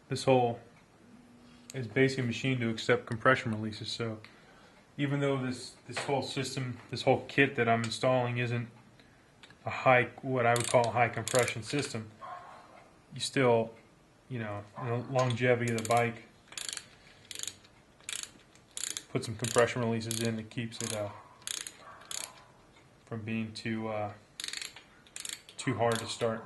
this whole is basically machined to accept compression releases. So even though this whole system, this whole kit that I'm installing isn't a high, what I would call a high compression system, you still, the longevity of the bike, put some compression releases in that keeps it from being too hard to start.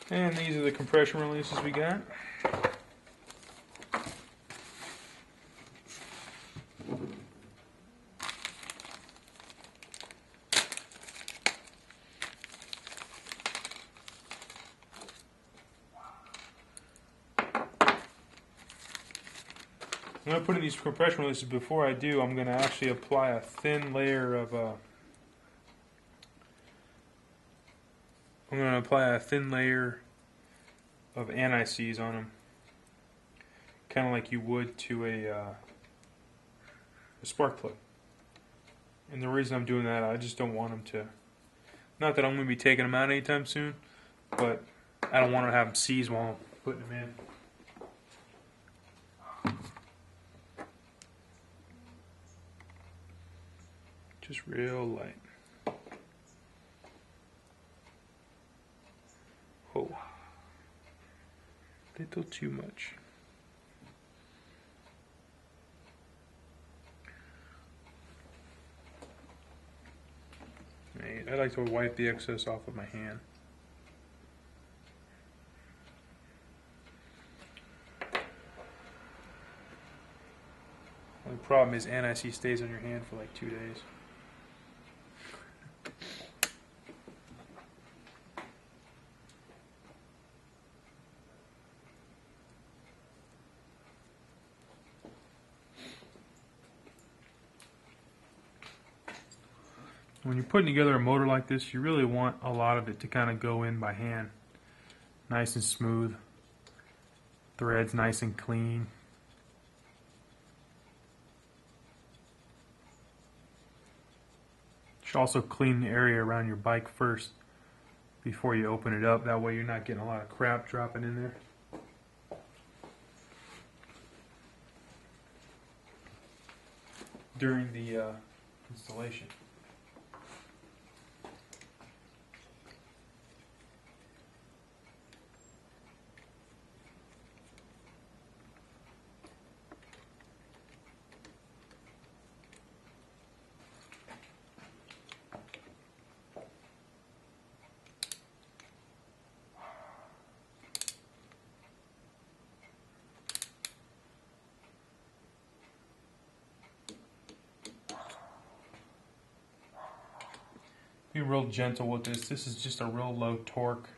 And these are the compression releases we got. I'm going to put in these compression releases. Before I do, I'm going to actually apply a thin layer of anti-seize on them, kind of like you would to a spark plug. And the reason I'm doing that, I just don't want them to, not that I'm going to be taking them out anytime soon, but I don't want to have them seize while I'm putting them in. Just real light. Oh, little too much. I like to wipe the excess off with my hand. The problem is anti-seize stays on your hand for like 2 days. When you're putting together a motor like this, you really want a lot of it to kind of go in by hand. Nice and smooth. Threads nice and clean. You should also clean the area around your bike first before you open it up. That way you're not getting a lot of crap dropping in there. During the installation. Be real gentle with this. This is just a real low torque,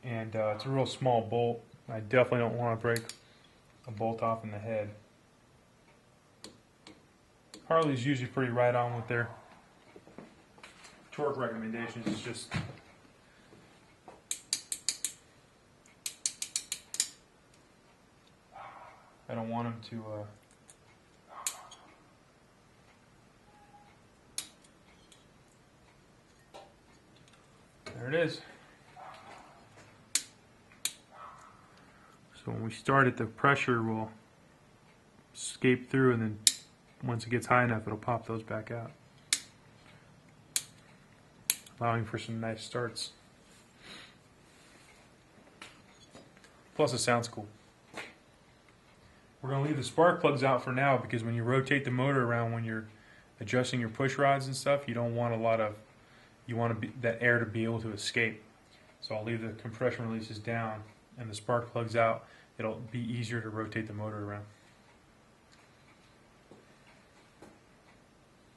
and it's a real small bolt. I definitely don't want to break a bolt off in the head. Harley's usually pretty right on with their torque recommendations. It's just I don't want them to there it is. So when we start it, the pressure will escape through, and then once it gets high enough, it'll pop those back out, allowing for some nice starts. Plus, it sounds cool. We're going to leave the spark plugs out for now because when you rotate the motor around, when you're adjusting your push rods and stuff, you don't want a lot of, you want that air to be able to escape. So I'll leave the compression releases down and the spark plugs out. It'll be easier to rotate the motor around.